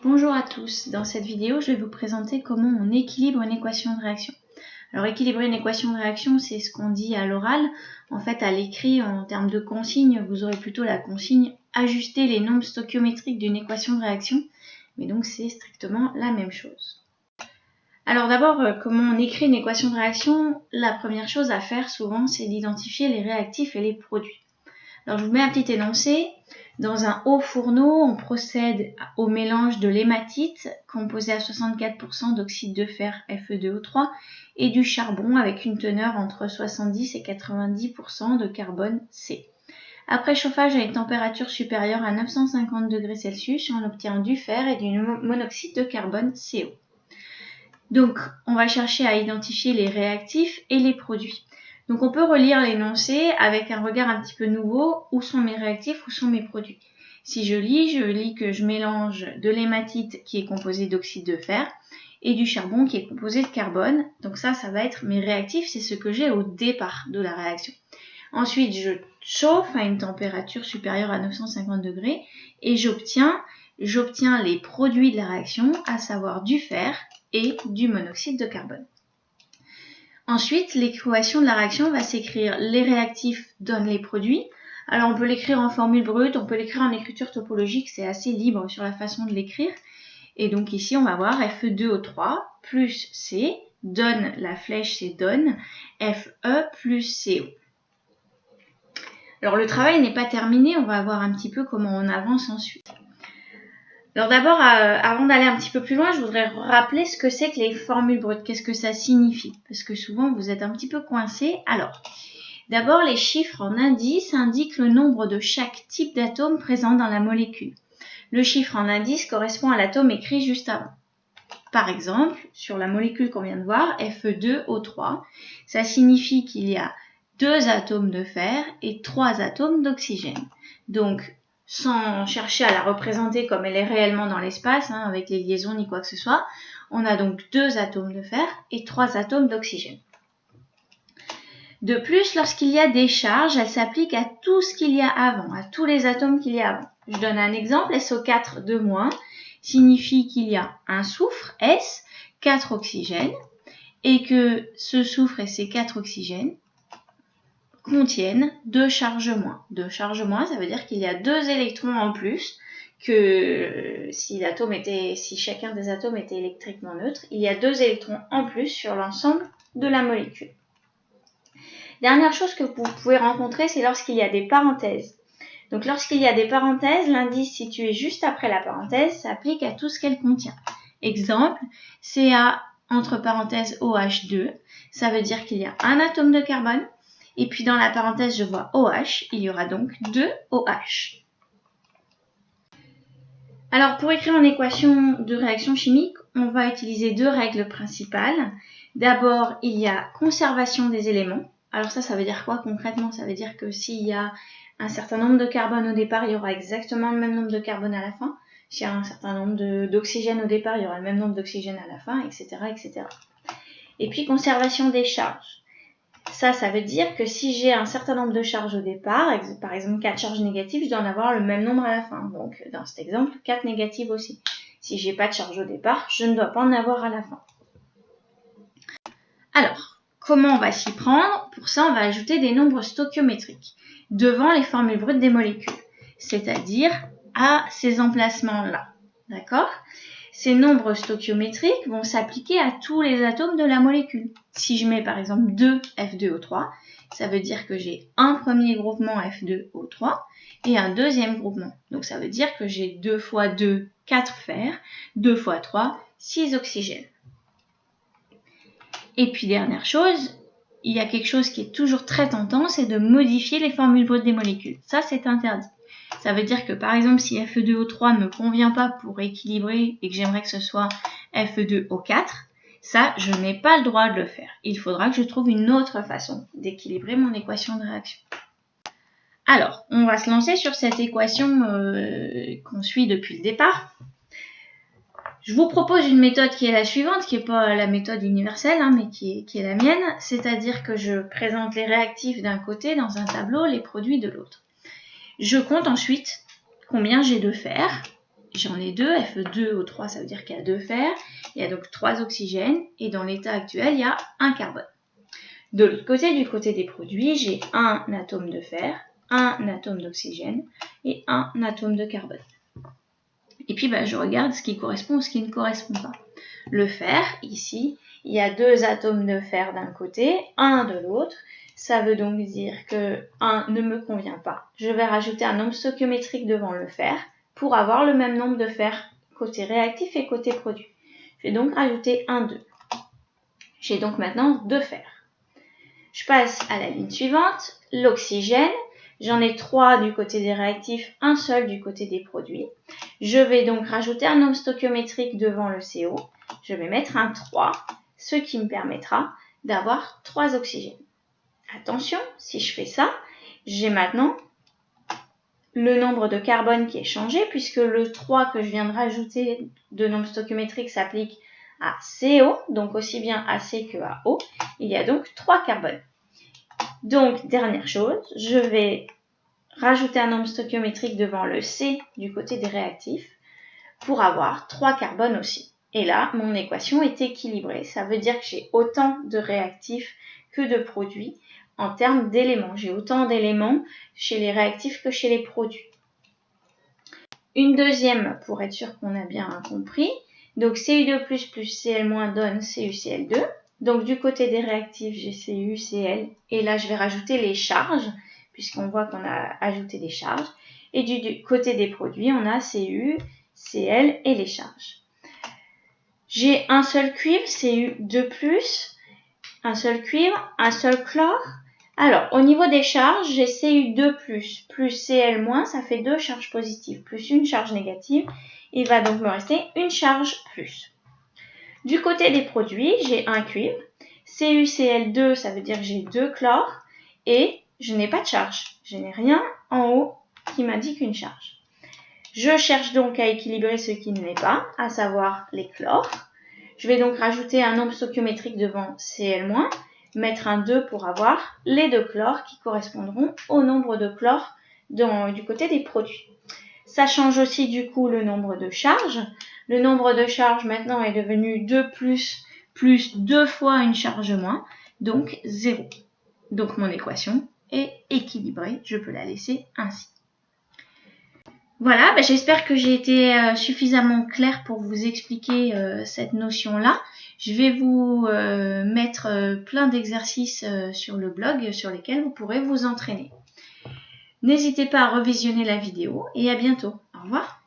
Bonjour à tous, dans cette vidéo je vais vous présenter comment on équilibre une équation de réaction. Alors équilibrer une équation de réaction, c'est ce qu'on dit à l'oral. En fait à l'écrit, en termes de consigne, vous aurez plutôt la consigne ajuster les nombres stoichiométriques d'une équation de réaction, mais donc c'est strictement la même chose. Alors d'abord, comment on écrit une équation de réaction? La première chose à faire souvent, c'est d'identifier les réactifs et les produits. Alors je vous mets un petit énoncé. Dans un haut fourneau, on procède au mélange de l'hématite, composé à 64% d'oxyde de fer Fe2O3, et du charbon avec une teneur entre 70 et 90% de carbone C. Après chauffage à une température supérieure à 950 degrés Celsius, on obtient du fer et du monoxyde de carbone CO. Donc, on va chercher à identifier les réactifs et les produits. Donc on peut relire l'énoncé avec un regard un petit peu nouveau. Où sont mes réactifs, où sont mes produits? Si je lis que je mélange de l'hématite qui est composée d'oxyde de fer et du charbon qui est composé de carbone. Donc ça va être mes réactifs, c'est ce que j'ai au départ de la réaction. Ensuite, je chauffe à une température supérieure à 950 degrés et j'obtiens les produits de la réaction, à savoir du fer et du monoxyde de carbone. Ensuite, l'équation de la réaction va s'écrire les réactifs donnent les produits. Alors on peut l'écrire en formule brute, on peut l'écrire en écriture topologique, c'est assez libre sur la façon de l'écrire. Et donc ici on va voir Fe2O3 plus C donne, la flèche c'est donne, Fe plus CO. Alors le travail n'est pas terminé, on va voir un petit peu comment on avance ensuite. Alors d'abord, avant d'aller un petit peu plus loin, je voudrais rappeler ce que c'est que les formules brutes, qu'est-ce que ça signifie, parce que souvent vous êtes un petit peu coincés. Alors, d'abord les chiffres en indice indiquent le nombre de chaque type d'atome présent dans la molécule. Le chiffre en indice correspond à l'atome écrit juste avant. Par exemple, sur la molécule qu'on vient de voir, Fe2O3, ça signifie qu'il y a 2 atomes de fer et 3 atomes d'oxygène. Donc, sans chercher à la représenter comme elle est réellement dans l'espace, avec les liaisons ni quoi que ce soit, on a donc 2 atomes de fer et 3 atomes d'oxygène. De plus, lorsqu'il y a des charges, elles s'appliquent à tout ce qu'il y a avant, à tous les atomes qu'il y a avant. Je donne un exemple, SO4 2- signifie qu'il y a un soufre, S, 4 oxygènes, et que ce soufre et ces 4 oxygènes contiennent 2 charges moins. 2 charges moins, ça veut dire qu'il y a 2 électrons en plus que si chacun des atomes était électriquement neutre, il y a 2 électrons en plus sur l'ensemble de la molécule. Dernière chose que vous pouvez rencontrer, c'est lorsqu'il y a des parenthèses. Donc lorsqu'il y a des parenthèses, l'indice situé juste après la parenthèse s'applique à tout ce qu'elle contient. Exemple, Ca entre parenthèses OH2, ça veut dire qu'il y a un atome de carbone. Et puis dans la parenthèse, je vois OH, il y aura donc 2 OH. Alors pour écrire une équation de réaction chimique, on va utiliser 2 règles principales. D'abord, il y a conservation des éléments. Alors ça veut dire quoi concrètement? Ça veut dire que s'il y a un certain nombre de carbone au départ, il y aura exactement le même nombre de carbone à la fin. S'il y a un certain nombre d'oxygène au départ, il y aura le même nombre d'oxygène à la fin, etc., etc. Et puis conservation des charges. Ça veut dire que si j'ai un certain nombre de charges au départ, par exemple 4 charges négatives, je dois en avoir le même nombre à la fin. Donc dans cet exemple, 4 négatives aussi. Si j'ai pas de charge au départ, je ne dois pas en avoir à la fin. Alors, comment on va s'y prendre? Pour ça, on va ajouter des nombres stoichiométriques devant les formules brutes des molécules, c'est-à-dire à ces emplacements-là. D'accord? Ces nombres stoichiométriques vont s'appliquer à tous les atomes de la molécule. Si je mets par exemple 2 F2O3, ça veut dire que j'ai un premier groupement F2O3 et un deuxième groupement. Donc ça veut dire que j'ai 2 fois 2, 4 fer, 2 fois 3, 6 oxygènes. Et puis dernière chose, il y a quelque chose qui est toujours très tentant, c'est de modifier les formules brutes des molécules. Ça, c'est interdit. Ça veut dire que par exemple, si Fe2O3 ne me convient pas pour équilibrer et que j'aimerais que ce soit Fe2O4, ça, je n'ai pas le droit de le faire. Il faudra que je trouve une autre façon d'équilibrer mon équation de réaction. Alors, on va se lancer sur cette équation qu'on suit depuis le départ. Je vous propose une méthode qui est la suivante, qui n'est pas la méthode universelle, mais qui est la mienne, c'est-à-dire que je présente les réactifs d'un côté dans un tableau, les produits de l'autre. Je compte ensuite combien j'ai de fer, j'en ai 2, Fe2O3, ça veut dire qu'il y a 2 fers, il y a donc 3 oxygènes, et dans l'état actuel, il y a 1 carbone. De l'autre côté, du côté des produits, j'ai un atome de fer, un atome d'oxygène et un atome de carbone. Et puis je regarde ce qui correspond ou ce qui ne correspond pas. Le fer, ici, il y a 2 atomes de fer d'un côté, 1 de l'autre. Ça veut donc dire que 1 ne me convient pas. Je vais rajouter un nombre stoichiométrique devant le fer pour avoir le même nombre de fer côté réactif et côté produit. Je vais donc rajouter 1, 2. J'ai donc maintenant 2 fers. Je passe à la ligne suivante, l'oxygène. J'en ai 3 du côté des réactifs, un seul du côté des produits. Je vais donc rajouter un nombre stoichiométrique devant le CO. Je vais mettre un 3, ce qui me permettra d'avoir 3 oxygènes. Attention, si je fais ça, j'ai maintenant le nombre de carbone qui est changé, puisque le 3 que je viens de rajouter de nombre stoichiométrique s'applique à CO, donc aussi bien à C que à O. Il y a donc 3 carbones. Donc, dernière chose, je vais rajouter un nombre stoichiométrique devant le C du côté des réactifs pour avoir 3 carbones aussi. Et là, mon équation est équilibrée. Ça veut dire que j'ai autant de réactifs que de produits en termes d'éléments. J'ai autant d'éléments chez les réactifs que chez les produits. Une deuxième, pour être sûr qu'on a bien compris. Donc, Cu2++ plus Cl- donne CuCl2. Donc, du côté des réactifs, j'ai CuCl. Et là, je vais rajouter les charges, puisqu'on voit qu'on a ajouté des charges. Et du côté des produits, on a Cu, Cl et les charges. J'ai un seul cuivre, Cu2+, un seul cuivre, un seul chlore. Alors, au niveau des charges, j'ai Cu2+, plus Cl-, ça fait 2 charges positives, plus une charge négative. Il va donc me rester une charge plus. Du côté des produits, j'ai un cuivre, CuCl2, ça veut dire que j'ai 2 chlores, et je n'ai pas de charge. Je n'ai rien en haut qui m'indique une charge. Je cherche donc à équilibrer ce qui ne l'est pas, à savoir les chlores. Je vais donc rajouter un nombre stoichiométrique devant Cl-, mettre un 2 pour avoir les 2 chlores qui correspondront au nombre de chlores du côté des produits. Ça change aussi du coup le nombre de charges. Le nombre de charges maintenant est devenu 2 plus 2 fois une charge moins, donc 0. Donc mon équation est équilibrée, je peux la laisser ainsi. Voilà, j'espère que j'ai été suffisamment claire pour vous expliquer cette notion-là. Je vais vous mettre plein d'exercices sur le blog sur lesquels vous pourrez vous entraîner. N'hésitez pas à revisionner la vidéo et à bientôt. Au revoir.